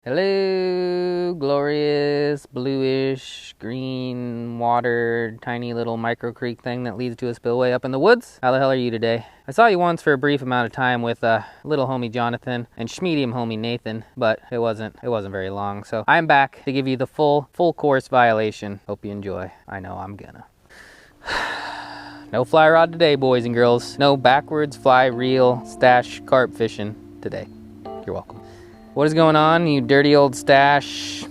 Hello, glorious bluish green water, tiny little micro creek thing that leads to a spillway up in the woods. How the hell are you today? I saw you once for a brief amount of time with little homie Jonathan and medium homie Nathan, but it wasn't very long. So I'm back to give you the full course violation. Hope you enjoy. I know I'm gonna. No fly rod today, boys and girls. No backwards fly reel stash carp fishing today. You're welcome. What is going on, you dirty old stash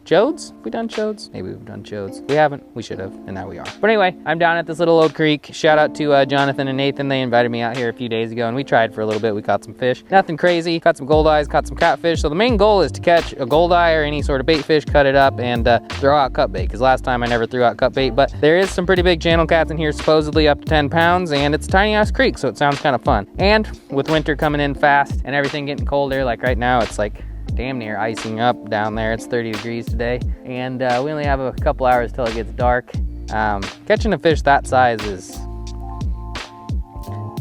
chodes? We done chodes? Maybe we've done chodes. We haven't, we should have, and now we are. But anyway, I'm down at this little old creek. Shout out to Jonathan and Nathan. They invited me out here a few days ago and we tried for a little bit. We caught some fish. Nothing crazy. Caught some goldeyes, caught some catfish. So the main goal is to catch a goldeye or any sort of bait fish, cut it up, and throw out cut bait. Because last time I never threw out cut bait, but there is some pretty big channel cats in here, supposedly up to 10 pounds, and it's a tiny ass creek, so it sounds kind of fun. And with winter coming in fast and everything getting colder, like right now, it's like damn near icing up down there. It's 30 degrees today, and we only have a couple hours till it gets dark. Catching a fish that size is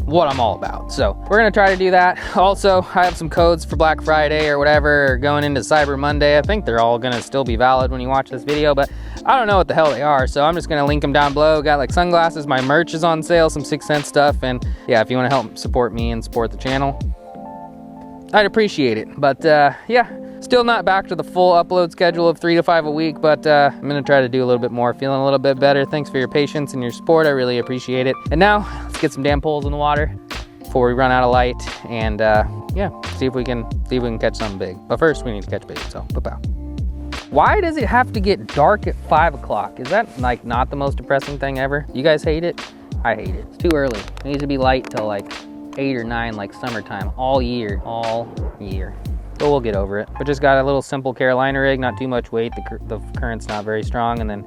what I'm all about, so we're gonna try to do that. Also, I have some codes for Black Friday or whatever, or going into Cyber Monday. I think they're all gonna still be valid when you watch this video, but I don't know what the hell they are, so I'm just gonna link them down below. Got like sunglasses, my merch is on sale, some 6th Sense stuff, and yeah, if you want to help support me and support the channel, I'd appreciate it. But yeah, still not back to the full upload schedule of 3 to 5 a week, but I'm gonna try to do a little bit more. Feeling a little bit better. Thanks for your patience and your support. I really appreciate it. And now let's get some damn poles in the water before we run out of light, and yeah, see if we can catch something big. But first we need to catch bait, so pow. Why does it have to get dark at 5 o'clock? Is that like not the most depressing thing ever? You guys hate it? I hate it. It's too early. It needs to be light till like 8 or 9, like summertime, all year. But we'll get over it. But just got a little simple Carolina rig, not too much weight. The current's not very strong, and then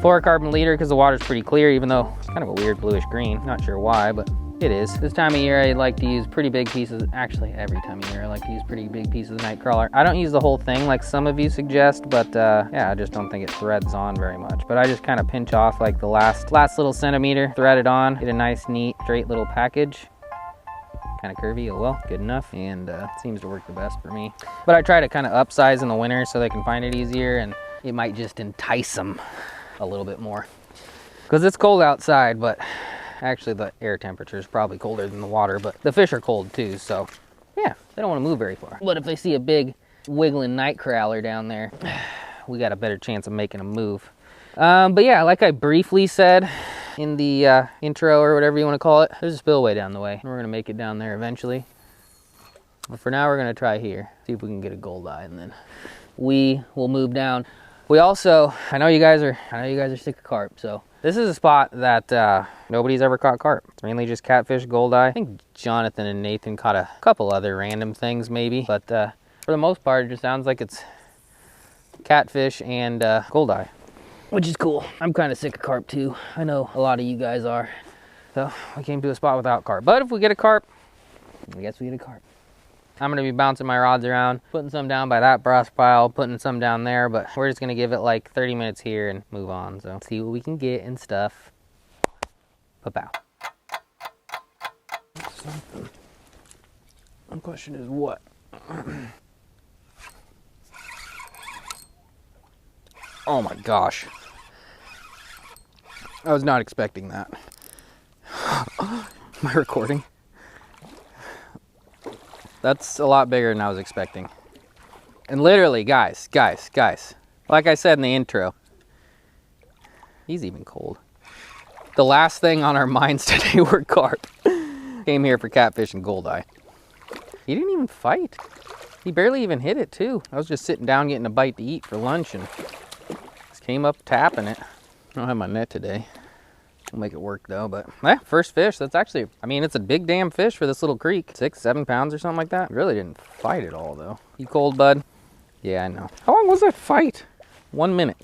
fluorocarbon leader because the water's pretty clear, even though it's kind of a weird bluish green. Not sure why, but it is. This time of year, I like to use pretty big pieces. Actually, every time of year, I like to use pretty big pieces of night crawler. I don't use the whole thing like some of you suggest, but yeah, I just don't think it threads on very much. But I just kind of pinch off like the last little centimeter, thread it on, get a nice, neat, straight little package. Kind of curvy, oh well, good enough, and seems to work the best for me. But I try to kind of upsize in the winter so they can find it easier, and it might just entice them a little bit more. Because it's cold outside, but actually the air temperature is probably colder than the water, but the fish are cold too, so yeah, they don't want to move very far. But if they see a big wiggling night crawler down there, we got a better chance of making them move. But yeah, like I briefly said in the intro or whatever you want to call it, there's a spillway down the way, and we're gonna make it down there eventually. But for now, we're gonna try here, see if we can get a goldeye, and then we will move down. We also, I know you guys are sick of carp, so this is a spot that nobody's ever caught carp. It's mainly just catfish, goldeye. I think Jonathan and Nathan caught a couple other random things maybe, but for the most part, it just sounds like it's catfish and goldeye, which is cool. I'm kind of sick of carp too. I know a lot of you guys are. So I came to a spot without carp. But if we get a carp, I guess we get a carp. I'm gonna be bouncing my rods around, putting some down by that brass pile, putting some down there, but we're just gonna give it like 30 minutes here and move on. So see what we can get and stuff. Pa-pow. Something. One question is what? Oh my gosh. I was not expecting that. Am I recording? That's a lot bigger than I was expecting. And literally, guys, like I said in the intro, he's even cold. The last thing on our minds today were carp. Came here for catfish and goldeye. He didn't even fight. He barely even hit it too. I was just sitting down getting a bite to eat for lunch and just came up tapping it. I don't have my net today. We'll make it work though, but first fish. That's actually, I mean, it's a big damn fish for this little creek. 6, 7 pounds or something like that. Really didn't fight at all though. You cold, bud? Yeah, I know. How long was that fight? 1 minute.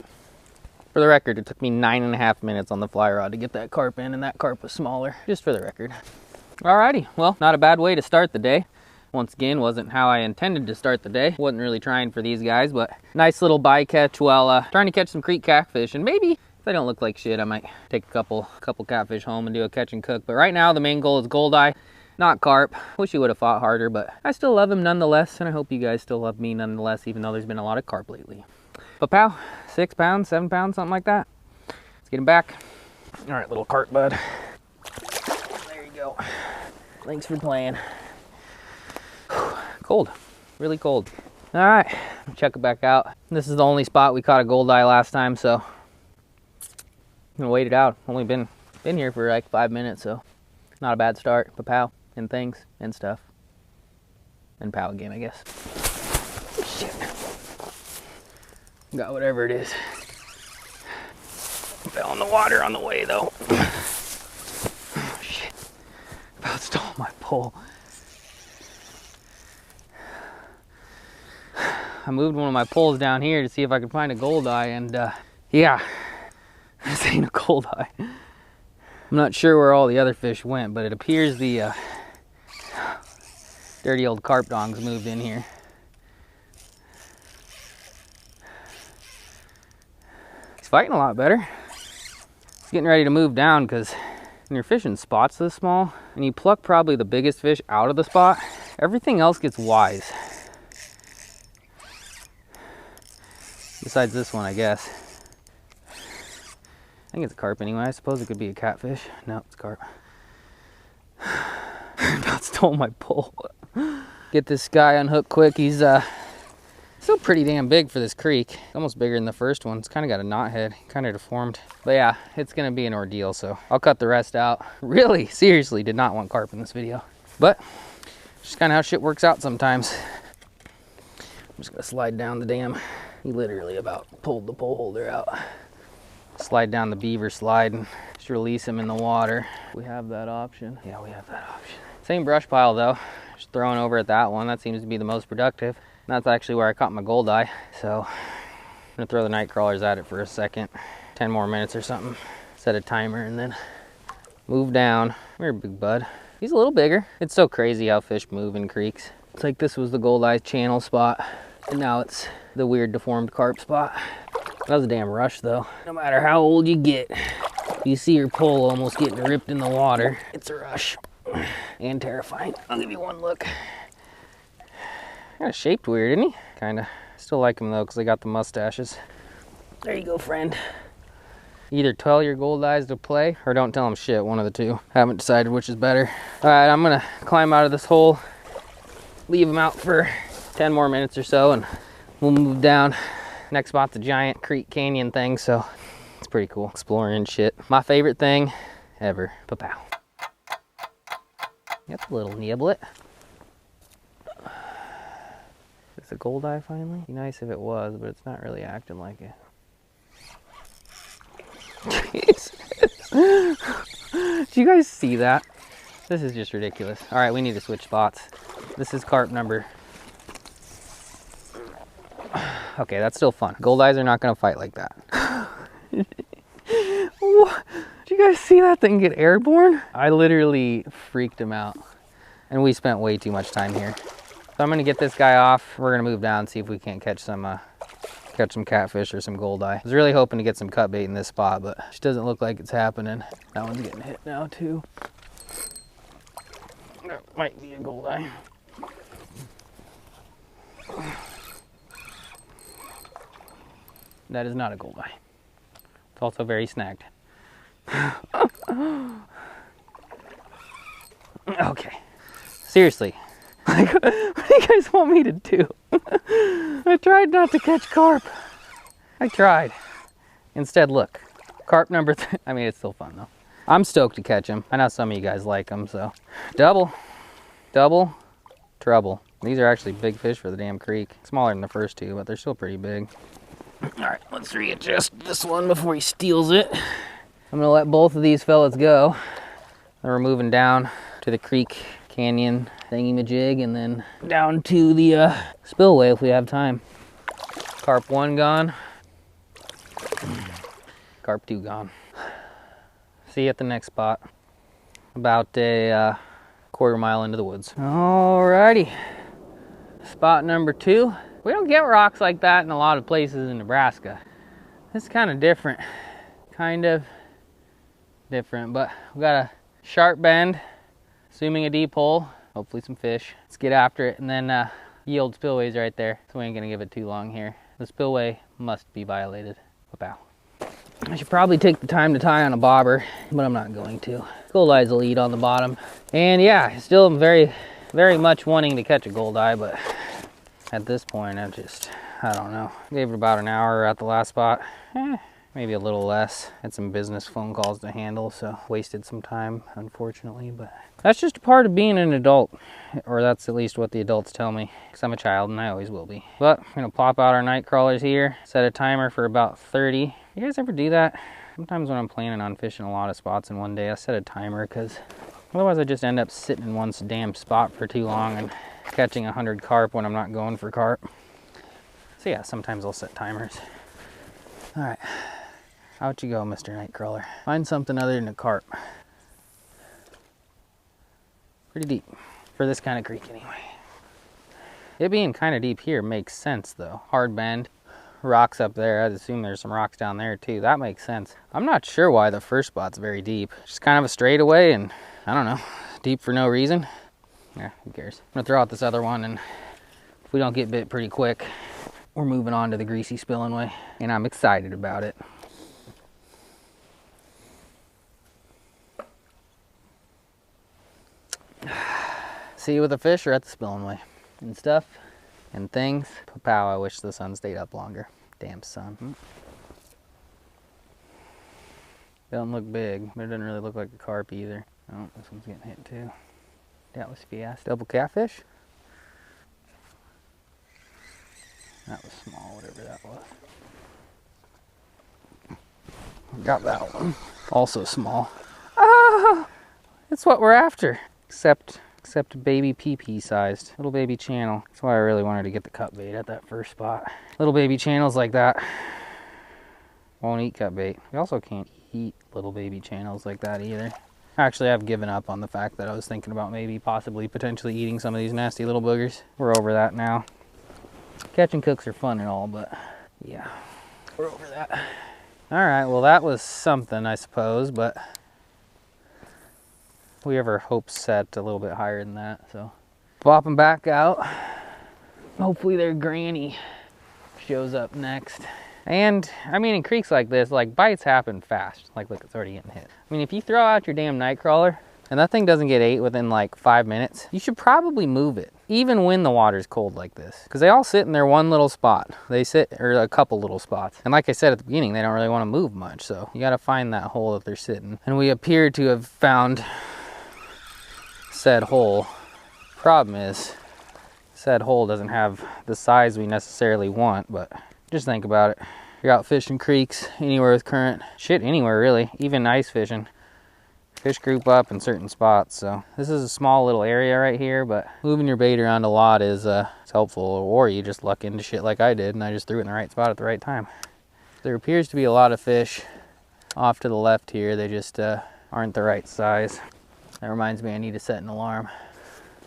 For the record, it took me 9.5 minutes on the fly rod to get that carp in, and that carp was smaller, just for the record. Alrighty, well, not a bad way to start the day. Once again, wasn't how I intended to start the day. Wasn't really trying for these guys, but nice little bycatch while trying to catch some creek catfish, and maybe if they don't look like shit, I might take a couple catfish home and do a catch and cook. But right now, the main goal is goldeye. Not carp. Wish he would have fought harder, but I still love him nonetheless, and I hope you guys still love me nonetheless, even though there's been a lot of carp lately. But pow, 6 pounds, 7 pounds, something like that. Let's get him back. All right, little carp bud. There you go. Thanks for playing. Cold, really cold. All right, check it back out. This is the only spot we caught a goldeye last time, so I'm gonna wait it out. Only been here for like 5 minutes, so not a bad start. But pow, and things, and stuff. And pow again, I guess. Shit. Got whatever it is. Fell in the water on the way, though. Oh, shit. About stole my pole. I moved one of my poles down here to see if I could find a goldeye, and yeah, this ain't a goldeye. I'm not sure where all the other fish went, but it appears the dirty old carp dongs moved in here. He's fighting a lot better. He's getting ready to move down, because when you're fishing spots this small and you pluck probably the biggest fish out of the spot, everything else gets wise. Besides this one, I guess. I think it's a carp anyway. I suppose it could be a catfish. No, it's carp. About stole my pole. Get this guy unhooked quick. He's still pretty damn big for this creek. Almost bigger than the first one. It's kind of got a knot head, kind of deformed. But yeah, it's gonna be an ordeal, so I'll cut the rest out. Really, seriously, did not want carp in this video. But just kind of how shit works out sometimes. I'm just gonna slide down the dam. He literally about pulled the pole holder out. Slide down the beaver slide and just release him in the water. We have that option. Yeah, we have that option. Same brush pile though. Just throwing over at that one. That seems to be the most productive. That's actually where I caught my goldeye. So I'm gonna throw the night crawlers at it for a second. 10 more minutes or something. Set a timer and then move down. Come here, big bud. He's a little bigger. It's so crazy how fish move in creeks. It's like this was the goldeye channel spot, and now it's the weird deformed carp spot. That was a damn rush though. No matter how old you get, you see your pole almost getting ripped in the water. It's a rush and terrifying. I'll give you one look. Kind of shaped weird, isn't he? Kinda. Still like him though, because they got the mustaches. There you go, friend. Either tell your goldeyes to play or don't tell them shit, one of the two. Haven't decided which is better. All right, I'm gonna climb out of this hole, leave him out for 10 more minutes or so, and we'll move down. Next spot's a giant creek canyon thing, so it's pretty cool. Exploring and shit. My favorite thing ever. Pa-pow. That's a little niblet. Is it a goldeye finally? Be nice if it was, but it's not really acting like it. Jesus. Do you guys see that? This is just ridiculous. All right, we need to switch spots. This is carp number. Okay, that's still fun. Goldeyes are not gonna fight like that. What? Did you guys see that thing get airborne? I literally freaked him out. And we spent way too much time here. So I'm gonna get this guy off. We're gonna move down and see if we can't catch some catfish or some goldeye. I was really hoping to get some cut bait in this spot, but it just doesn't look like it's happening. That one's getting hit now too. That might be a goldeye. That is not a goldeye. It's also very snagged. Okay. Seriously. Like, what do you guys want me to do? I tried not to catch carp. I tried. Instead, look. Carp number 3. I mean, it's still fun though. I'm stoked to catch him. I know some of you guys like them, so. Double, trouble. These are actually big fish for the damn creek. Smaller than the first two, but they're still pretty big. All right, let's readjust this one before he steals it. I'm gonna let both of these fellas go. Then we're moving down to the creek canyon thingy-majig and then down to the spillway if we have time. Carp 1 gone. Carp 2 gone. See you at the next spot. About a quarter mile into the woods. Alrighty. Spot number 2. We don't get rocks like that in a lot of places in Nebraska. It's kind of different. But we got a sharp bend, Assuming a deep hole, hopefully some fish. Let's get after it, and then yield spillway's right there, so we ain't gonna give it too long here. The spillway must be violated. Wow. I should probably take the time to tie on a bobber, but I'm not going to. Goldeye's the lead on the bottom. And yeah, still very, very much wanting to catch a goldeye, but at this point, I don't know. Gave it about an hour at the last spot. Maybe a little less. Had some business phone calls to handle, so wasted some time, unfortunately, but that's just a part of being an adult, or that's at least what the adults tell me, because I'm a child and I always will be. But I'm gonna pop out our night crawlers here, set a timer for about 30. You guys ever do that? Sometimes when I'm planning on fishing a lot of spots in one day, I set a timer, because otherwise I just end up sitting in one damn spot for too long and catching 100 carp when I'm not going for carp. So yeah, sometimes I'll set timers. All right. Out you go, Mr. Nightcrawler. Find something other than a carp. Pretty deep for this kind of creek anyway. It being kind of deep here makes sense though. Hard bend, rocks up there. I'd assume there's some rocks down there too. That makes sense. I'm not sure why the first spot's very deep. Just kind of a straightaway and I don't know, deep for no reason. Yeah, who cares? I'm gonna throw out this other one, and if we don't get bit pretty quick, we're moving on to the greasy Spillway, and I'm excited about it. See you with the fish or at the Spillway and stuff and things. Pow, I wish the sun stayed up longer. Damn sun. Doesn't look big, but it doesn't really look like a carp either. Oh, this one's getting hit too. That was fast. Double catfish? That was small, whatever that was. Got that one. Also small. Ah! That's what we're after. Except baby pee-pee sized. Little baby channel. That's why I really wanted to get the cut bait at that first spot. Little baby channels like that won't eat cut bait. We also can't eat little baby channels like that either. Actually, I've given up on the fact that I was thinking about maybe possibly potentially eating some of these nasty little boogers. We're over that now. Catching cooks are fun and all, but yeah, we're over that. All right, well that was something, I suppose, but we have our hopes set a little bit higher than that, so. Pop them back out. Hopefully their granny shows up next. And, I mean, in creeks like this, like, bites happen fast. Like, look, it's already getting hit. I mean, if you throw out your damn night crawler and that thing doesn't get ate within like 5 minutes, you should probably move it, even when the water's cold like this. Because they all sit in their one little spot. They sit, or a couple little spots. And like I said at the beginning, they don't really want to move much, so you gotta find that hole that they're sitting. And we appear to have found said hole. Problem is, said hole doesn't have the size we necessarily want, but just think about it. You're out fishing creeks, anywhere with current, shit, anywhere really, even ice fishing. Fish group up in certain spots, so this is a small little area right here, but moving your bait around a lot is helpful, or you just luck into shit like I did, and I just threw it in the right spot at the right time. There appears to be a lot of fish off to the left here. They just aren't the right size. That reminds me, I need to set an alarm.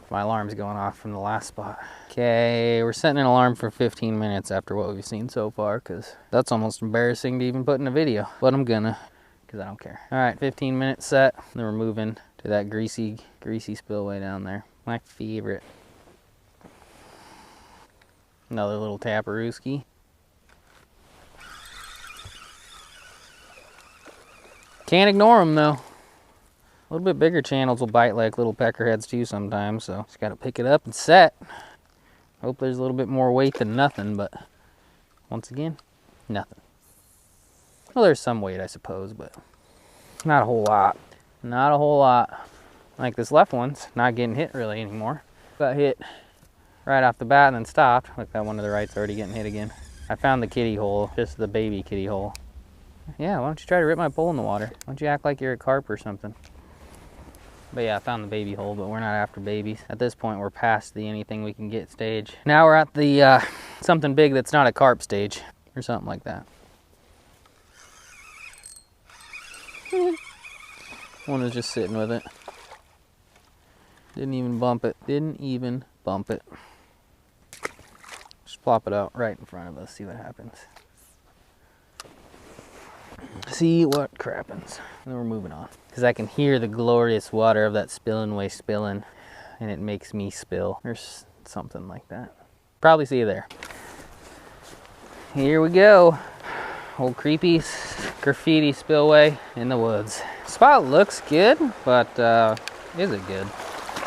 My alarm's going off from the last spot. Okay, we're setting an alarm for 15 minutes after what we've seen so far, because that's almost embarrassing to even put in a video, but I'm gonna, because I don't care. All right, 15 minutes set, then we're moving to that greasy spillway down there. My favorite. Another little taparooski. Can't ignore them though. A little bit bigger channels will bite like little peckerheads too sometimes, so just gotta pick it up and set. Hope there's a little bit more weight than nothing, but once again, nothing. Well, there's some weight, I suppose, but not a whole lot. Not a whole lot. Like this left one's not getting hit really anymore. Got hit right off the bat and then stopped. Look, that one to the right's already getting hit again. I found the kitty hole, just the baby kitty hole. Yeah, why don't you try to rip my pole in the water? Why don't you act like you're a carp or something? But yeah, I found the baby hole, but we're not after babies. At this point, we're past the anything we can get stage. Now we're at the something big that's not a carp stage, or something like that. One was just sitting with it. Didn't even bump it. Didn't even bump it. Just plop it out right in front of us, see what happens. see what crappens. And then we're moving on. Because I can hear the glorious water of that Spillway spilling, and it makes me spill. There's something like that. Probably see you there. Here we go. Old creepy graffiti spillway in the woods. Spot looks good, but is it good?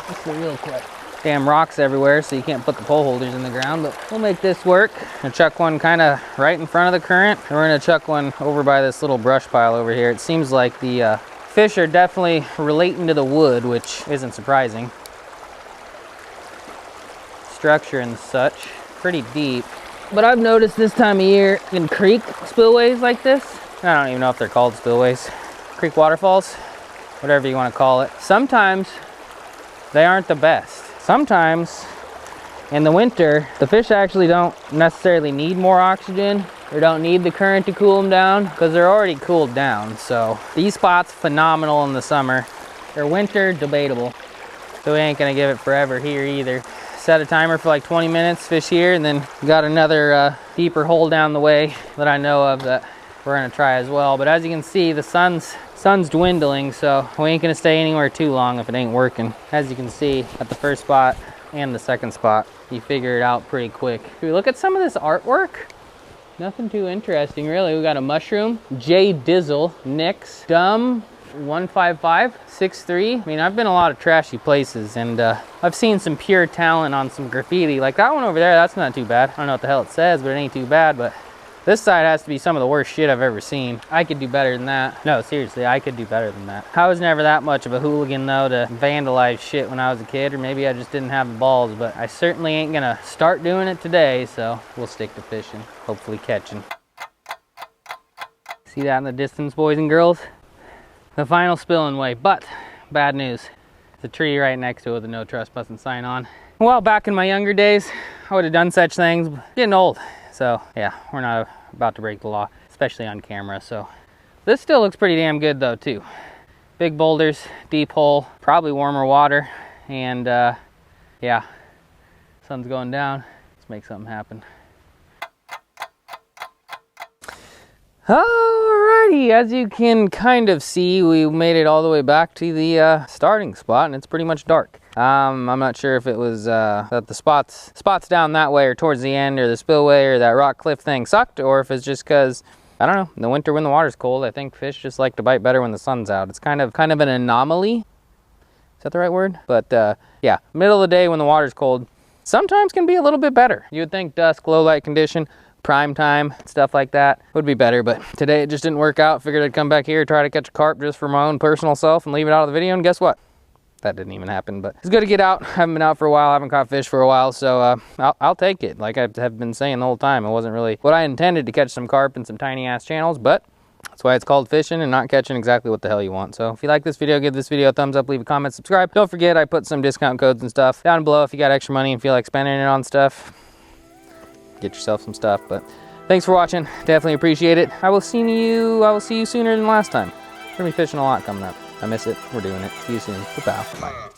Let's see real quick. Damn rocks everywhere, so you can't put the pole holders in the ground, but we'll make this work. I'm gonna chuck one kind of right in front of the current, and we're gonna chuck one over by this little brush pile over here. It seems like the fish are definitely relating to the wood, which isn't surprising. Structure and such, pretty deep. But I've noticed this time of year in creek spillways like this, I don't even know if they're called spillways, creek waterfalls, whatever you want to call it, sometimes they aren't the best. Sometimes in the winter, the fish actually don't necessarily need more oxygen or don't need the current to cool them down because they're already cooled down. So these spots, phenomenal in the summer. Their winter, debatable. So we ain't gonna give it forever here either. Set a timer for like 20 minutes, fish here, and then got another deeper hole down the way that I know of that we're gonna try as well. But as you can see, the sun's dwindling, so we ain't gonna stay anywhere too long if it ain't working. As you can see at the first spot and the second spot, you figure it out pretty quick. If we look at some of this artwork, nothing too interesting really. We got a mushroom, J Dizzle, Nix, Dumb 155 63. I mean, I've been a lot of trashy places, and I've seen some pure talent on some graffiti. Like that one over there, that's not too bad. I don't know what the hell it says, but it ain't too bad. But this side has to be some of the worst shit I've ever seen. I could do better than that. No, seriously, I could do better than that. I was never that much of a hooligan though to vandalize shit when I was a kid, or maybe I just didn't have the balls, but I certainly ain't gonna start doing it today, so we'll stick to fishing, hopefully catching. See that in the distance, boys and girls? The final spillway, but bad news. There's a tree right next to it with a no trespassing sign on. Well, back in my younger days, I would have done such things, but getting old. So yeah, we're not about to break the law, especially on camera. So this still looks pretty damn good though too. Big boulders, deep hole, probably warmer water, and yeah, sun's going down. Let's make something happen. Alrighty, as you can kind of see, we made it all the way back to the starting spot, and it's pretty much dark. I'm not sure if it was that the spots down that way or towards the end, or the spillway or that rock cliff thing sucked, or if it's just because, I don't know, in the winter when the water's cold, I think fish just like to bite better when the sun's out. It's kind of an anomaly. Is that the right word? But yeah, middle of the day when the water's cold, sometimes can be a little bit better. You would think dusk, low light condition, prime time, stuff like that would be better, but today it just didn't work out. Figured I'd come back here, try to catch a carp just for my own personal self and leave it out of the video, and guess what? That didn't even happen, but it's good to get out. I haven't been out for a while, I haven't caught fish for a while, so I'll take it. Like I have been saying the whole time, it wasn't really what I intended, to catch some carp in some tiny ass channels, but that's why it's called fishing and not catching exactly what the hell you want. So if you like this video, give this video a thumbs up, leave a comment, subscribe. Don't forget, I put some discount codes and stuff down below if you got extra money and feel like spending it on stuff. Get yourself some stuff. But thanks for watching, definitely appreciate it. I will see you sooner than last time. We're gonna be fishing a lot coming up. I miss it, we're doing it. See you soon, goodbye, bye.